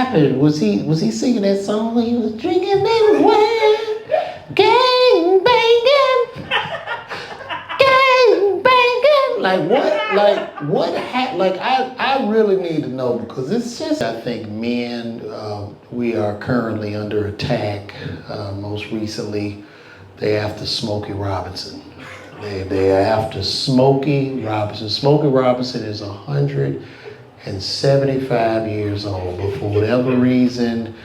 happened? Was he singing that song when he was drinking that wine? Gang banging, gang banging. Like what? Like what happened? Like I really need to know because it's just. I think men, we are currently under attack. Most recently, they after Smokey Robinson. They're after Smokey Robinson. Smokey Robinson is 175 years old, but for whatever reason,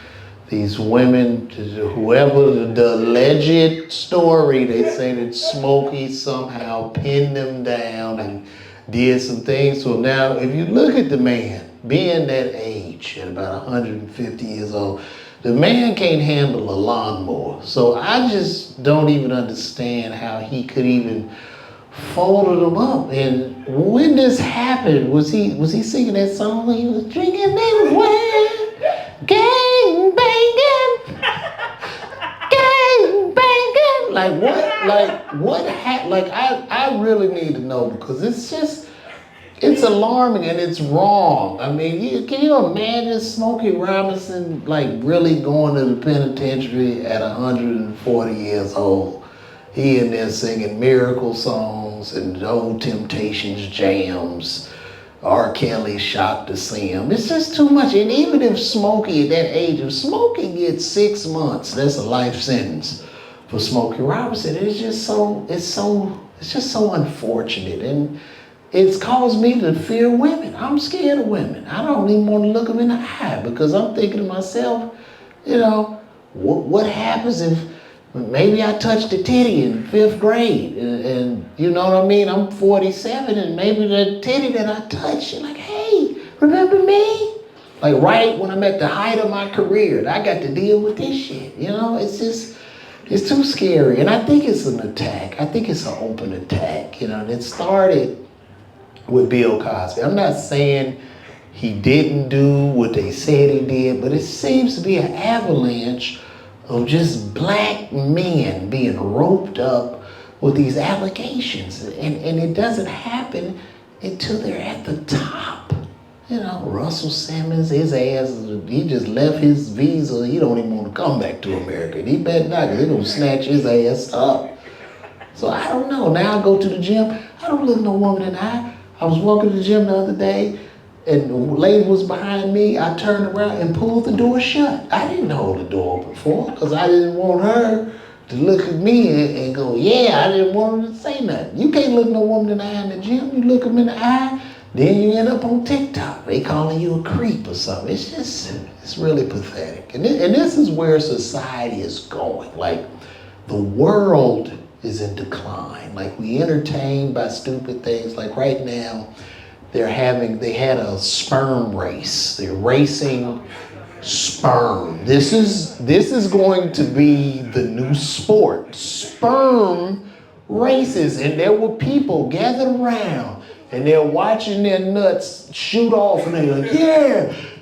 these women, whoever the alleged story, they say that Smokey somehow pinned them down and did some things to him. Now, if you look at the man, being that age, at about 150 years old, the man can't handle a lawnmower. So I just don't even understand how he could even fold them up. And when this happened, was he singing that song when he was drinking that wine? Gang banging, gang banging. Like what? Like what happened? Like I really need to know because it's alarming and it's wrong. I mean, can you imagine Smokey Robinson like really going to the penitentiary at 140 years old? He in there singing miracle songs and old Temptations jams. R. Kelly shocked to see him. It's just too much. And even if Smokey at that age, if Smokey gets 6 months, that's a life sentence for Smokey Robinson. It's just so unfortunate. And it's caused me to fear women. I'm scared of women. I don't even want to look them in the eye because I'm thinking to myself, you know, what happens if maybe I touched a titty in 5th grade and you know what I mean? I'm 47 and maybe the titty that I touched, like, hey, remember me? Like right when I'm at the height of my career, I got to deal with this shit. You know, it's too scary. And I think it's an attack. I think it's an open attack. You know, and it started with Bill Cosby. I'm not saying he didn't do what they said he did, but it seems to be an avalanche of just black men being roped up with these allegations. And it doesn't happen until they're at the top. You know, Russell Simmons, his ass, he just left his visa. He don't even want to come back to America. And he better not, because they're going to snatch his ass up. So I don't know. Now I go to the gym. I don't look no woman in the eye. I was walking to the gym the other day, and the lady was behind me. I turned around and pulled the door shut. I didn't hold the door open for her because I didn't want her to look at me and go, yeah, I didn't want her to say nothing. You can't look no woman in the eye in the gym. You look them in the eye, then you end up on TikTok. They calling you a creep or something. It's really pathetic. And this is where society is going. Like, the world is in decline. Like, we entertained by stupid things. Like right now, they had a sperm race. They're racing sperm. This is going to be the new sport. Sperm races. And there were people gathered around and they're watching their nuts shoot off and they're like,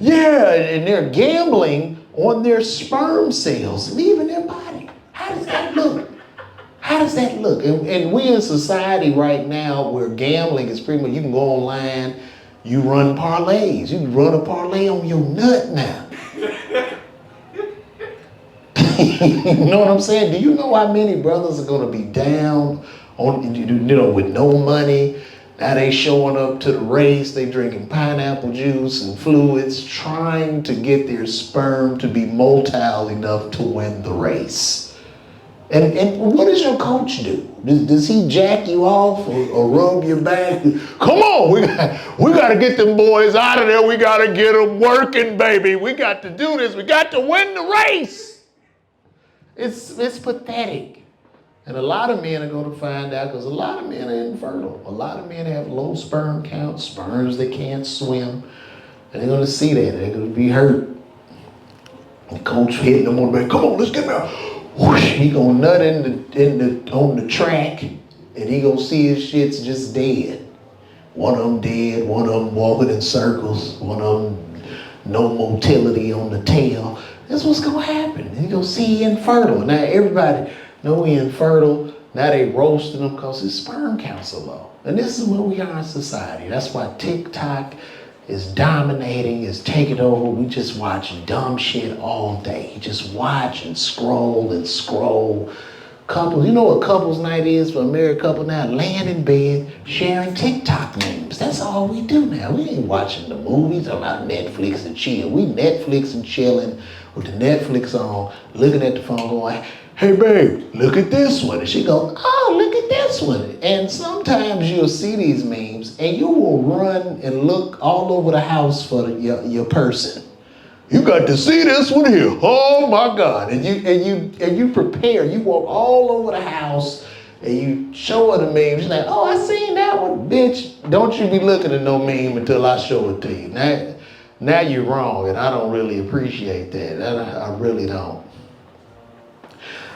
yeah, and they're gambling on their sperm cells leaving their body. How does that look? How does that look? And we in society right now where gambling is pretty much, you can go online, you run parlays. You can run a parlay on your nut now. You know what I'm saying? Do you know how many brothers are going to be down on, you know, with no money? Now they showing up to the race, they drinking pineapple juice and fluids, trying to get their sperm to be motile enough to win the race. And what does your coach do? Does he jack you off or rub your back? Come on, we got to get them boys out of there. We got to get them working, baby. We got to do this. We got to win the race. It's pathetic. And a lot of men are going to find out because a lot of men are infertile. A lot of men have low sperm counts, sperms that can't swim. And they're going to see that. They're going to be hurt. The coach hitting them on the back. Come on, let's get them out. Whoosh, he gonna nut on the track, and he gonna see his shit's just dead. One of them dead, one of them walking in circles, one of them no motility on the tail. That's what's gonna happen. He gonna see he infertile. Now everybody know he infertile. Now they roasting him because his sperm counts are low. And this is where we are in society. That's why TikTok is dominating, is taking over. We just watch dumb shit all day. You just watch and scroll and scroll. Couples, you know what couples night is for a married couple now? Laying in bed, sharing TikTok memes. That's all we do now. We ain't watching the movies about Netflix and chill. We Netflix and chilling with the Netflix on, looking at the phone going, hey babe, look at this one. And she goes, oh, look at this one. And sometimes you'll see these memes and you will run and look all over the house for your person. You got to see this one here. Oh my God. And you prepare. You walk all over the house and you show her the meme. She's like, oh, I seen that one. Bitch, don't you be looking at no meme until I show it to you. Now you're wrong, and I don't really appreciate that. I really don't.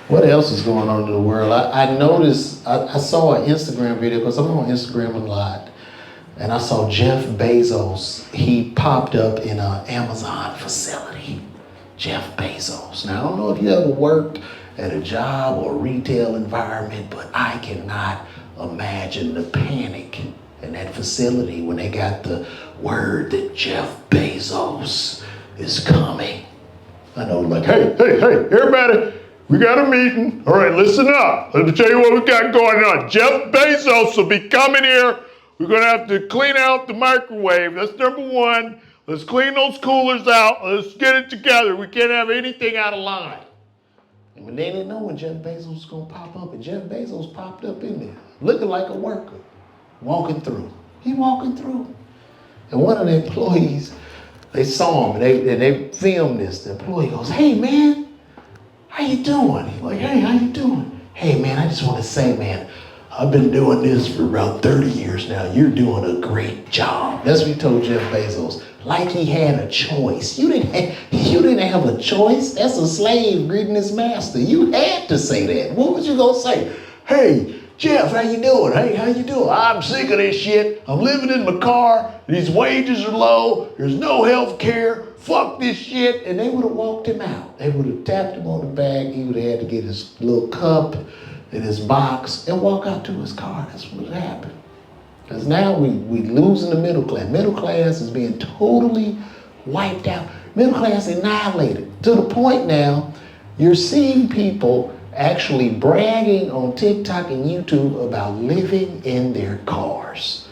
What else is going on in the world? I noticed, I saw an Instagram video, because I'm on Instagram a lot, and I saw Jeff Bezos. He popped up in an Amazon facility. Jeff Bezos. Now, I don't know if you ever worked at a job or a retail environment, but I cannot imagine the panic in that facility when they got the word that Jeff Bezos is coming. I know, like, hey, everybody, we got a meeting. All right, listen up. Let me tell you what we got going on. Jeff Bezos will be coming here. We're going to have to clean out the microwave. That's number one. Let's clean those coolers out. Let's get it together. We can't have anything out of line. And they didn't know when Jeff Bezos was going to pop up. And Jeff Bezos popped up in there, looking like a worker, walking through. He walking through. And one of the employees, they saw him, and they filmed this. The employee goes, hey, man, how you doing? He's like, hey, how you doing? Hey, man, I just want to say, man, I've been doing this for about 30 years now. You're doing a great job. That's what he told Jeff Bezos. Like he had a choice. You didn't have a choice. That's a slave greeting his master. You had to say that. What was you gonna say? Hey, Jeff, how you doing? Hey, how you doing? I'm sick of this shit. I'm living in my car. These wages are low. There's no health care. Fuck this shit. And they would have walked him out. They would have tapped him on the back. He would have had to get his little cup in his box and walk out to his car. That's what would happen. Because now we losing the middle class. Middle class is being totally wiped out. Middle class annihilated. To the point now, you're seeing people actually bragging on TikTok and YouTube about living in their cars.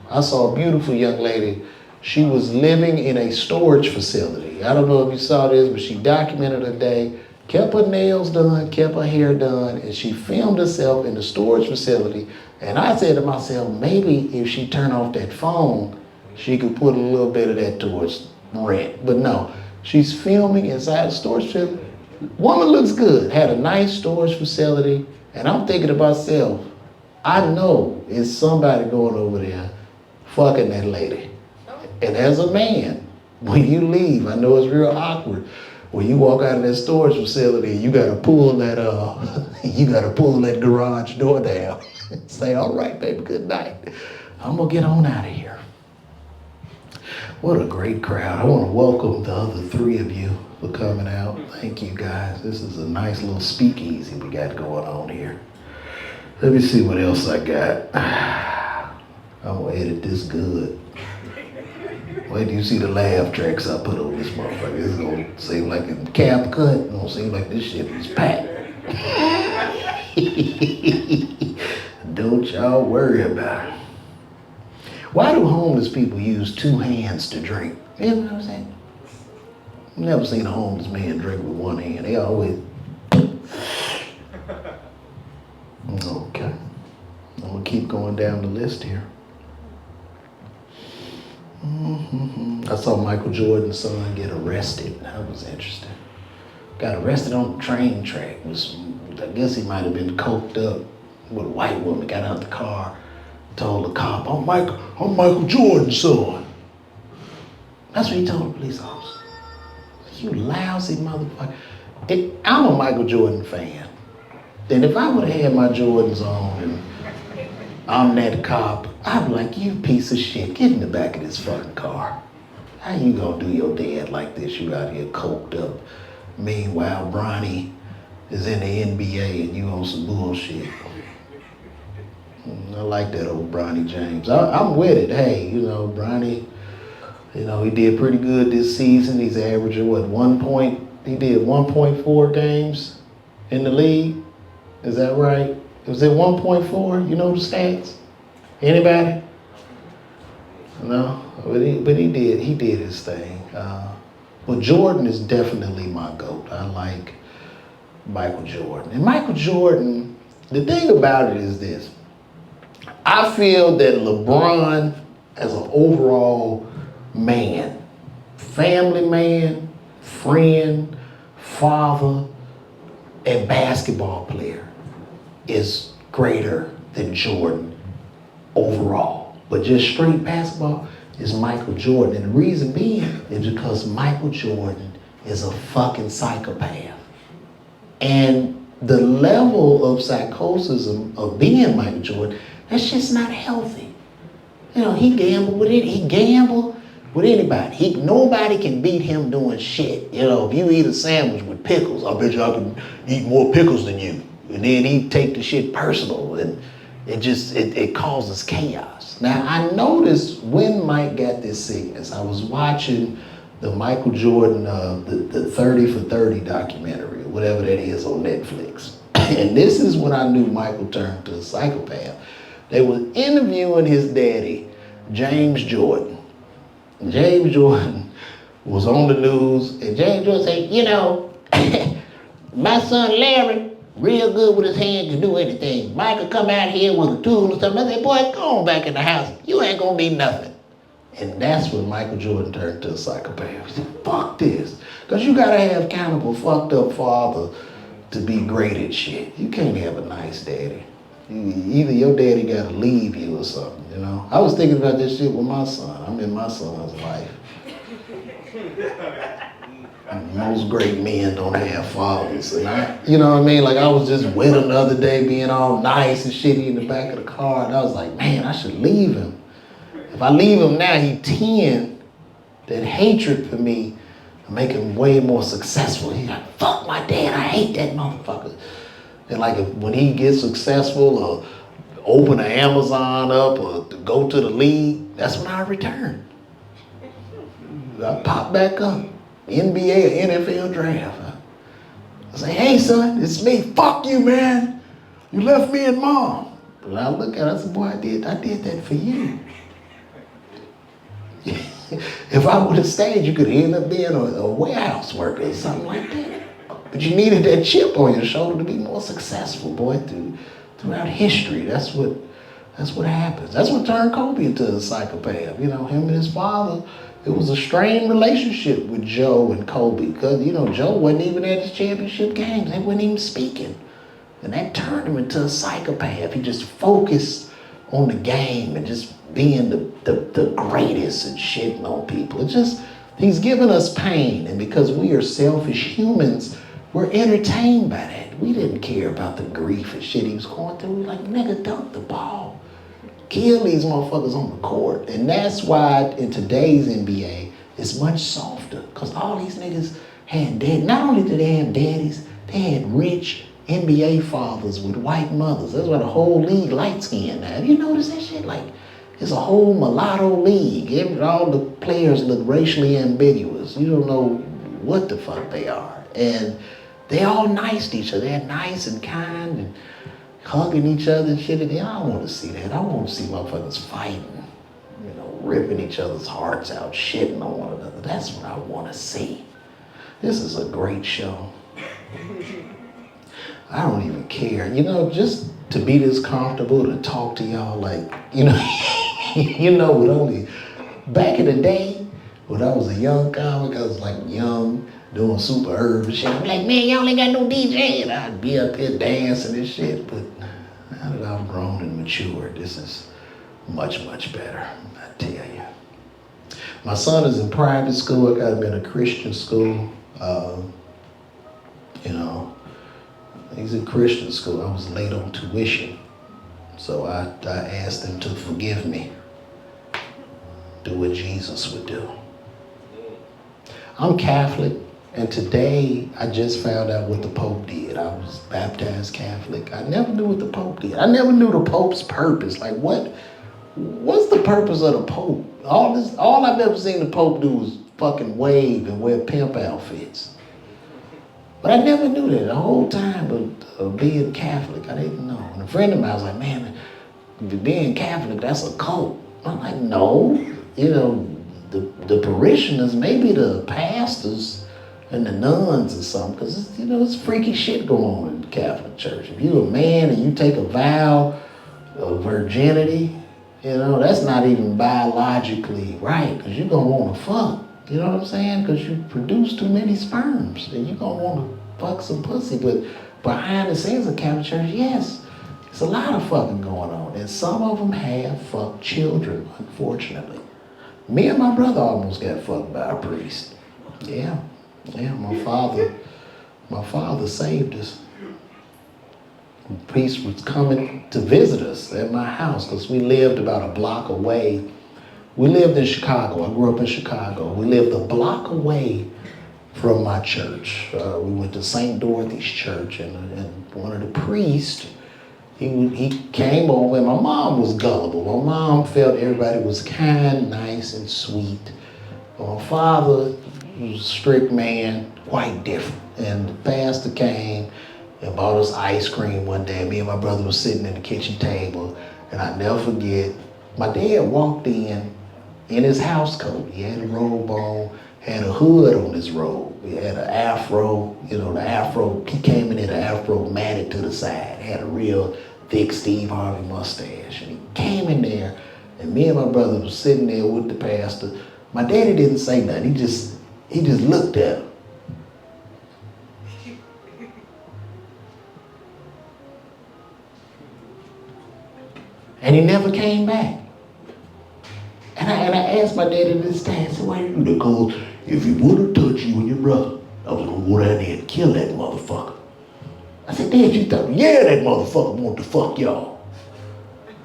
I saw a beautiful young lady. She was living in a storage facility. I don't know if you saw this, but she documented her day, kept her nails done, kept her hair done, and she filmed herself in the storage facility. And I said to myself, maybe if she turned off that phone, she could put a little bit of that towards rent. But no, she's filming inside the storage facility. Woman looks good, had a nice storage facility, and I'm thinking to myself, I know it's somebody going over there fucking that lady. And as a man, when you leave, I know it's real awkward. When you walk out of that storage facility, you gotta pull that garage door down. Say, all right, baby, good night. I'm gonna get on out of here. What a great crowd. I wanna welcome the other three of you for coming out. Thank you guys. This is a nice little speakeasy we got going on here. Let me see what else I got. I'm gonna edit this good. Wait till you see the laugh tracks I put on this motherfucker. It's gonna seem like a cap cut. It's gonna seem like this shit is packed. Don't y'all worry about it. Why do homeless people use two hands to drink? You know what I'm saying? I've never seen a homeless man drink with one hand. They always... Okay. I'm gonna keep going down the list here. I saw Michael Jordan's son get arrested. That was interesting. Got arrested on the train track. I guess he might have been coked up with a white woman. Got out the car, told the cop, I'm Michael Jordan's son. That's what he told the police officer. You lousy motherfucker. I'm a Michael Jordan fan. And if I would have had my Jordans on and I'm that cop, I'm like, you piece of shit, get in the back of this fucking car. How you gonna do your dad like this? You out here coked up. Meanwhile, Bronny is in the NBA and you on some bullshit. I like that old Bronny James. I'm with it. Hey, you know, Bronny, You know, he did pretty good this season. He's averaging, he did 1.4 games in the league. Is that right? Was it 1.4? You know the stats? Anybody? No, but he did his thing. But Jordan is definitely my GOAT. I like Michael Jordan. And Michael Jordan, the thing about it is this. I feel that LeBron, as an overall man, family man, friend, father, and basketball player, is greater than Jordan overall. But just straight basketball is Michael Jordan. And the reason being is because Michael Jordan is a fucking psychopath. And the level of psychosis of being Michael Jordan, that's just not healthy. You know, he gambled with it. He gambled with anybody. Nobody can beat him doing shit. You know, if you eat a sandwich with pickles, I bet you I can eat more pickles than you. And then he take the shit personal, and it causes chaos. Now, I noticed when Mike got this sickness, I was watching the Michael Jordan, the 30 for 30 documentary, or whatever that is on Netflix. And this is when I knew Michael turned to a psychopath. They were interviewing his daddy, James Jordan. James Jordan was on the news, and James Jordan said, you know, my son Larry, real good with his hands to do anything. Michael come out here with a tool or something. I said, boy, go on back in the house. You ain't gonna be nothing. And that's when Michael Jordan turned to a psychopath. He said, fuck this. Because you gotta have kind of a fucked up father to be great at shit. You can't have a nice daddy. Either your daddy gotta leave you or something, you know? I was thinking about this shit with my son. I'm in my son's life. Most great men don't have fathers. And you know what I mean? Like, I was just with him the other day being all nice and shitty in the back of the car, and I was like, man, I should leave him. If I leave him now, he 10, that hatred for me will make him way more successful. He's like, fuck my dad, I hate that motherfucker. And like, when he gets successful or open an Amazon up or go to the league, that's when I return. I pop back up. NBA or NFL draft. I say, hey son, it's me. Fuck you, man. You left me and mom. But I look at it, I said, boy, I did that for you. If I would have stayed, you could end up being a warehouse worker or something like that. But you needed that chip on your shoulder to be more successful, boy, throughout history. That's what happens. That's what turned Kobe into a psychopath. You know, him and his father, it was a strained relationship with Joe and Kobe, because, you know, Joe wasn't even at his championship games. They wasn't even speaking. And that turned him into a psychopath. He just focused on the game and just being the greatest and shitting on people. It's just, he's giving us pain. And because we are selfish humans, we're entertained by that. We didn't care about the grief and shit he was going through. We were like, nigga, dunk the ball. Kill these motherfuckers on the court. And that's why in today's NBA, it's much softer. Because all these niggas had daddies. Not only did they have daddies, they had rich NBA fathers with white mothers. That's why the whole league light skinned now. Have you noticed that shit? Like, it's a whole mulatto league. All the players look racially ambiguous. You don't know what the fuck they are. And they all nice to each other. They're nice and kind and hugging each other and shit. And I don't want to see that. I want to see motherfuckers fighting, you know, ripping each other's hearts out, shitting on one another. That's what I want to see. This is a great show. I don't even care. You know, just to be this comfortable to talk to y'all, like, you know, you know, with only, back in the day, when I was a young comic, I was like young, doing super urban shit. I'm like, man, y'all ain't got no DJ. And I'd be up here dancing and shit. But now that I've grown and matured, this is much, much better, I tell you. My son is in private school. I got him in a Christian school. You know, he's in Christian school. I was late on tuition. So I asked him to forgive me. Do what Jesus would do. I'm Catholic. And today, I just found out what the Pope did. I was baptized Catholic. I never knew what the Pope did. I never knew the Pope's purpose. Like, what what's the purpose of the Pope? All I've ever seen the Pope do is fucking wave and wear pimp outfits. But I never knew that the whole time of being Catholic. I didn't know. And a friend of mine was like, man, being Catholic, that's a cult. I'm like, no. You know, the parishioners, maybe the pastors and the nuns or something, because, you know, it's freaky shit going on in the Catholic Church. If you're a man and you take a vow of virginity, you know, that's not even biologically right, because you're going to want to fuck. You know what I'm saying? Because you produce too many sperms and you're going to want to fuck some pussy. But behind the scenes of Catholic Church, yes, there's a lot of fucking going on. And some of them have fucked children, unfortunately. Me and my brother almost got fucked by a priest. Yeah, my father saved us. The priest was coming to visit us at my house because we lived about a block away. We lived in Chicago. I grew up in Chicago. We lived a block away from my church. We went to St. Dorothy's Church, and one of the priests, he came over, and my mom was gullible. My mom felt everybody was kind, nice, and sweet. My father was a strict man, quite different. And the pastor came and bought us ice cream one day. Me and my brother was sitting at the kitchen table, and I'll never forget, my dad walked in his house coat. He had a robe on, had a hood on his robe. He had an afro, you know, the afro, he came in the afro matted to the side, had a real thick Steve Harvey mustache. And he came in there, and me and my brother was sitting there with the pastor. My daddy didn't say nothing, he just looked at him. And he never came back. And I asked my daddy this time, I said, why did you do that? Because if he would have touched you and your brother, I was going to go down there and kill that motherfucker. I said, Dad, you thought, yeah, that motherfucker wanted to fuck y'all.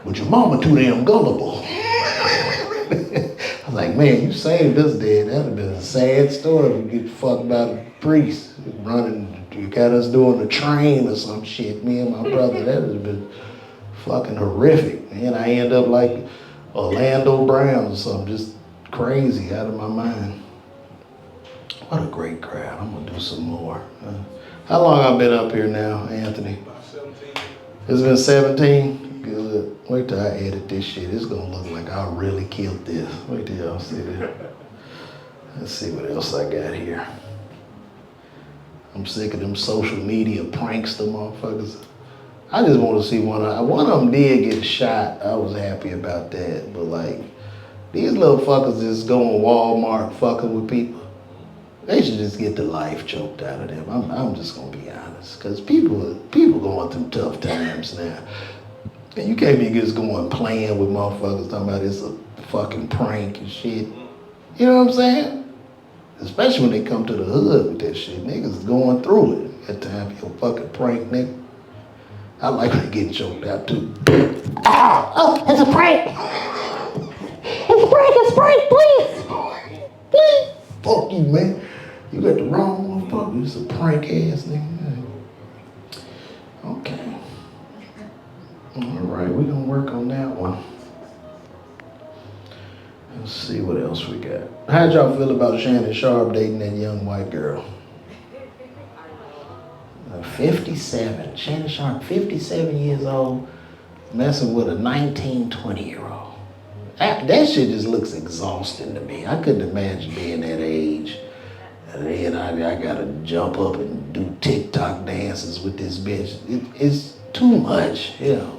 But your mama too damn gullible. I was like, man, you saved us, Dad. That would have been a sad story if you get fucked by a priest running, you got us doing the train or some shit, me and my brother. That would have been fucking horrific. And I end up like Orlando Brown or something, just crazy, out of my mind. What a great crowd. I'm gonna do some more. How long I've been up here now, Anthony? About 17. It's been 17? Good. Wait till I edit this shit. It's gonna look like I really killed this. Wait till y'all see that. Let's see what else I got here. I'm sick of them social media prankster motherfuckers. I just want to see one of them did get shot. I was happy about that. But like, these little fuckers just going Walmart fucking with people. They should just get the life choked out of them. I'm just gonna be honest. Cause people going through tough times now. And you can't be just going playing with motherfuckers talking about it's a fucking prank and shit. You know what I'm saying? Especially when they come to the hood with that shit. Niggas is going through it. That time for your fucking prank, nigga. I like when they get choked out too. Oh, it's a prank. It's a prank, please. Please. Fuck you, man. You got the wrong motherfucker. It's a prank ass nigga. Okay. All right, we're gonna work on that one. Let's see what else we got. How'd y'all feel about Shannon Sharpe dating that young white girl? 57. Shannon Sharpe, 57 years old, messing with a 19, 20-year-old. That shit just looks exhausting to me. I couldn't imagine being that age. And then I gotta jump up and do TikTok dances with this bitch. It's too much, you know.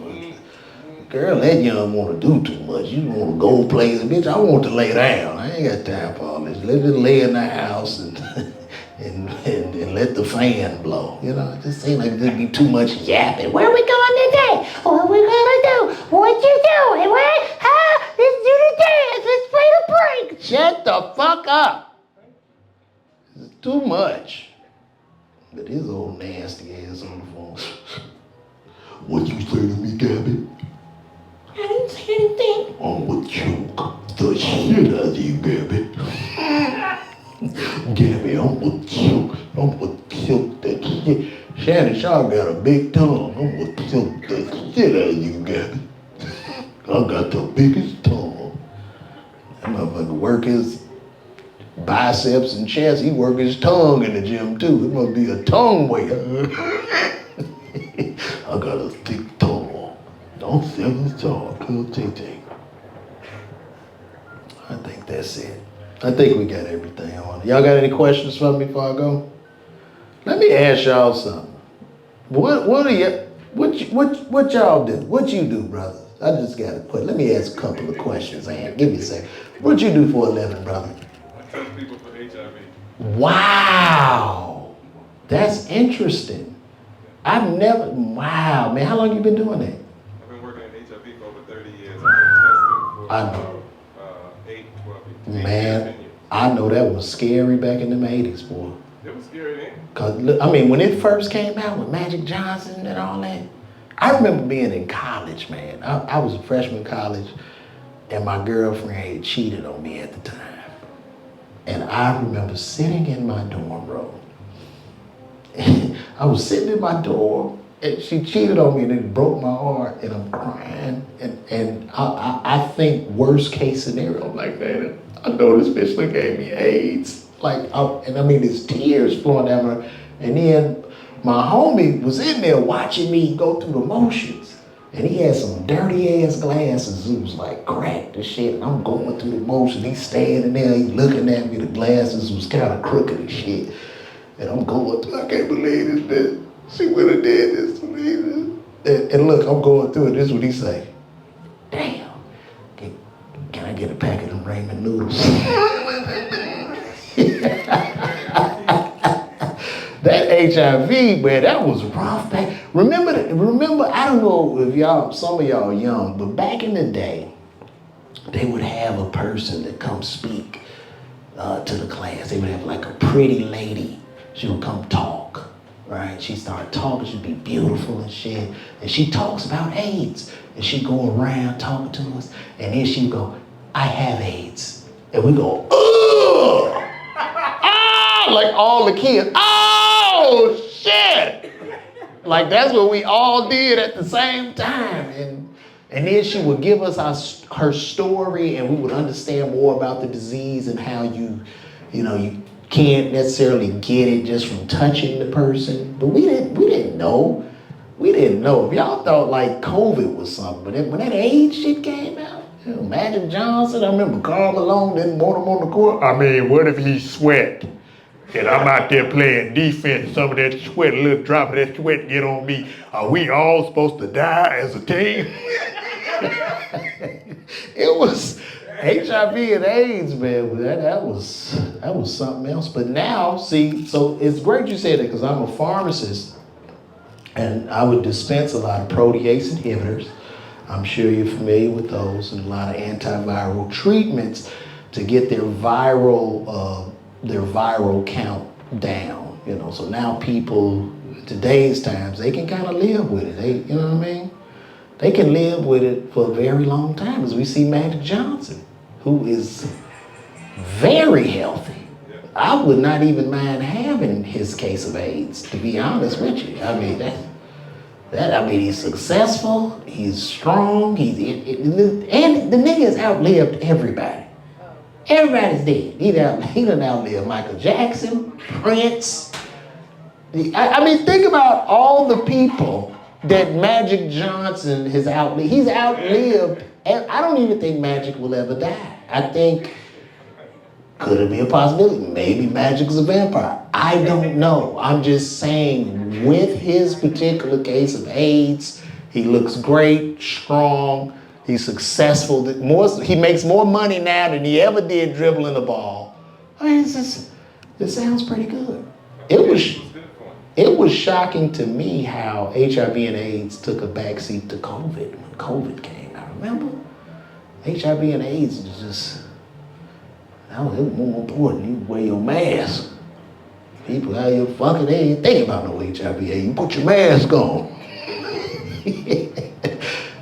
Girl that young wanna do too much. You wanna go places, bitch, I want to lay down. I ain't got time for all this. Let's just lay in the house and let the fan blow. You know, it just seems like there'd be too much yapping. Where are we going today? What we gonna do? What you doing? What? Huh? Let's do the dance. Let's play the prank. Shut the fuck up. It's too much. But his old nasty ass on the phone. What you say to me, Gabby? I didn't say anything. I'm gonna choke the shit out of you, Gabby. Gabby, I'm gonna choke that shit. Shannon Sharpe got a big tongue. I'm gonna choke the shit out of you, Gabby. I got the biggest tongue. That motherfucker work his biceps and chest. He work his tongue in the gym too. It must be a tongue weighter. I got a thick tongue. Don't sell his tongue. Little TT. I think that's it. I think we got everything on. Y'all got any questions for me before I go? Let me ask y'all something. What y'all do? What you do, brother? I just got to let me ask a couple of questions. Give me a second. What you do for a living, brother? I test people for HIV. Wow. That's interesting. Wow, man, how long you been doing that? I've been working in HIV for over 30 years. I've been testing for I know. 8, 12 years. Man, I know that was scary back in the 80s, boy. It was scary then. Cause when it first came out with Magic Johnson and all that, I remember being in college, man. I was a freshman in college, and my girlfriend had cheated on me at the time. And I remember sitting in my dorm room. I was sitting in my dorm, and she cheated on me, and it broke my heart, and I'm crying. And I think worst case scenario, I'm like, man, I know this bitch that gave me AIDS. There's tears flowing down my, and then my homie was in there watching me go through the motions. And he had some dirty ass glasses. It was like cracked and shit. And I'm going through the motions. He's standing there, he's looking at me. The glasses was kind of crooked and shit. And I'm going through, I can't believe this bitch. She would have did this to me. And look, I'm going through it. This is what he say. Damn, can I get a packet of ramen noodles? That HIV, man, that was rough. Remember, I don't know if some of y'all are young, but back in the day, they would have a person that come speak to the class. They would have like a pretty lady. She would come talk, right? She started talking, she'd be beautiful and shit. And she talks about AIDS. And she'd go around talking to us. And then she'd go, I have AIDS. And we go, ugh! Ah! Like all the kids, oh shit! Like that's what we all did at the same time. And then she would give us her story, and we would understand more about the disease and how you can't necessarily get it just from touching the person. But we didn't know. We didn't know. If y'all thought like COVID was something, but when that AIDS shit came out, Magic Johnson, I remember Karl Malone didn't want him on the court. I mean, what if he sweat? And I'm out there playing defense, some of that sweat, a little drop of that sweat get on me. Are we all supposed to die as a team? It was HIV and AIDS, man. That was something else. But now, see, so it's great you said that because I'm a pharmacist and I would dispense a lot of protease inhibitors. I'm sure you're familiar with those, and a lot of antiviral treatments to get their viral count down. So now people, in today's times, they can kind of live with it. You know what I mean? They can live with it for a very long time, as we see Magic Johnson, who is very healthy. I would not even mind having his case of AIDS, to be honest with you. I mean, he's successful, he's strong, and the nigga has outlived everybody. Everybody's dead. He done outlived Michael Jackson, Prince. I mean, think about all the people that Magic Johnson has outlived. He's outlived. I don't even think Magic will ever die. I think, could it be a possibility? Maybe Magic's a vampire. I don't know. I'm just saying, with his particular case of AIDS, he looks great, strong, he's successful. He makes more money now than he ever did dribbling the ball. I mean, it sounds pretty good. It was shocking to me how HIV and AIDS took a backseat to COVID when COVID came out. Remember? HIV and AIDS was just, it was more important. You wear your mask. People out here fucking, they ain't thinking about no HIV. You put your mask on.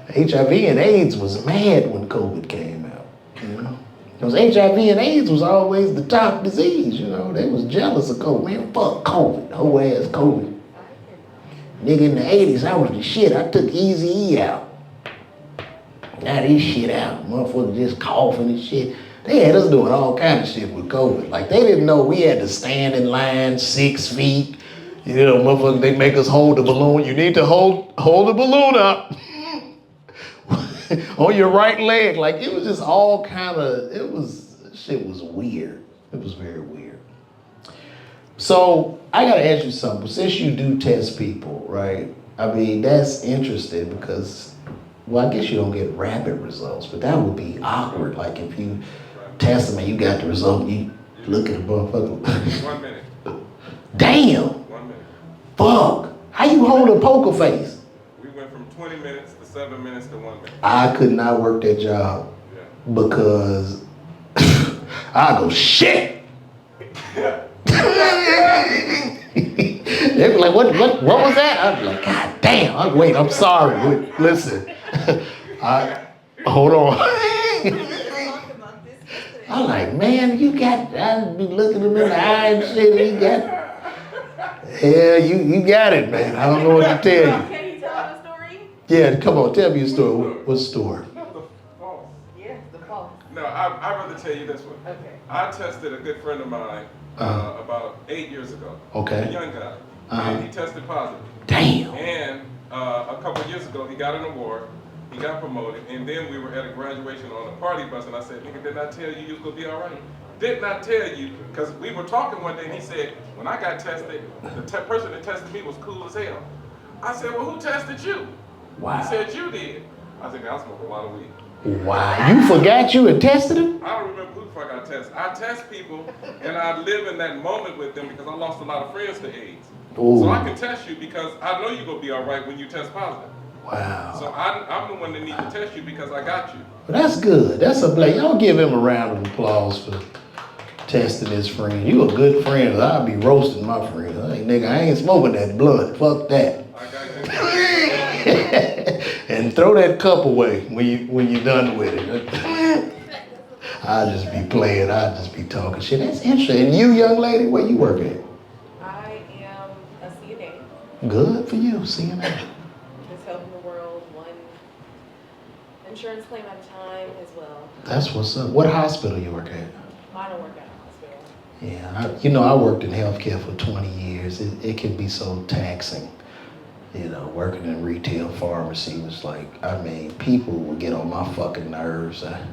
HIV and AIDS was mad when COVID came out. Because HIV and AIDS was always the top disease. They was jealous of COVID. Man, fuck COVID. Whole ass COVID. Nigga, in the 80s, I was the shit. I took Eazy-E out. Now this shit out, motherfuckers just coughing and shit. They had us doing all kind of shit with COVID. Like they didn't know we had to stand in line 6 feet. You know, motherfuckers, they make us hold the balloon. You need to hold the balloon up on your right leg. Like it was just all kind of, shit was weird. It was very weird. So I gotta ask you something. Since you do test people, right? I mean, that's interesting because, well, I guess you don't get rapid results, but that would be awkward. Like if you test them and you got the result, you look at the motherfucker. 1 minute. Damn. 1 minute. Fuck. How you hold a poker face? We went from 20 minutes to 7 minutes to 1 minute. I could not work that job because I go, shit. They be like, what was that? I'd be like, God damn. Wait, I'm sorry. Wait, listen. Hold on. I'm like, man, I'd be looking him in the eye and shit. You got it, man. I don't know what to tell you. Can you tell us a story? Yeah, come on, tell me a story. What story? Not the false. Yeah, the false. No, I'd rather tell you this one. Okay. I tested a good friend of mine about 8 years ago. Okay. A young guy. And he tested positive. Damn. And a couple years ago, he got an award. He got promoted. And then we were at a graduation on a party bus. And I said, nigga, didn't I tell you was going to be all right? Did not tell you. Because we were talking one day and he said, when I got tested, the person that tested me was cool as hell. I said, well, who tested you? Wow. He said, you did. I said, I smoke a lot of weed. Wow. You forgot you had tested him? I don't remember who the fuck I tested. I test people and I live in that moment with them because I lost a lot of friends to AIDS. Ooh. So I can test you because I know you're going to be all right when you test positive. Wow. So I'm the one that need to test you because I got you. Well, that's good. That's a blessing. Y'all give him a round of applause for testing his friend. You a good friend. I'll be roasting my friend. Hey, nigga, I ain't smoking that blunt. Fuck that. I got you. And throw that cup away when you're done with it. I'll just be playing. I'll just be talking shit. That's interesting. And you, young lady, where you work at? I am a CNA. Good for you, CNA. Just helping the world one insurance claim at a time as well. That's what's up. What hospital you work at? I don't work at a hospital. Yeah, I worked in healthcare for 20 years. It can be so taxing. Working in retail pharmacy was like, people would get on my fucking nerves. I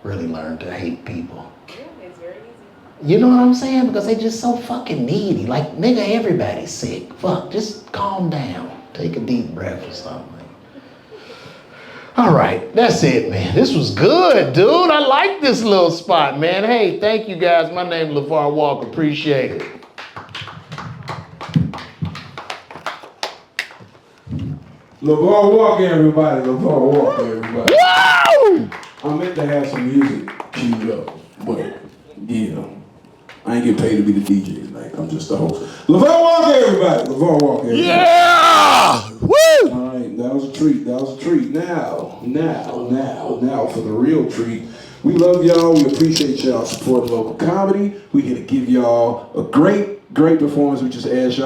really learned to hate people. Yeah, it's very easy. You know what I'm saying? Because they just so fucking needy. Like, nigga, everybody's sick. Fuck, just calm down. Take a deep breath or something. All right, that's it, man. This was good, dude. I like this little spot, man. Hey, thank you guys. My name is LaVar Walker. Appreciate it. LaVar Walker, everybody. LaVar Walker, everybody. Woo! I meant to have some music queued up, but I ain't get paid to be the DJ tonight. I'm just the host. LaVar Walker, everybody. LaVar Walker, everybody. Yeah! Woo! All right, that was a treat. That was a treat. Now for the real treat. We love y'all. We appreciate y'all supporting local comedy. We're gonna give y'all a great performance. We just asked y'all.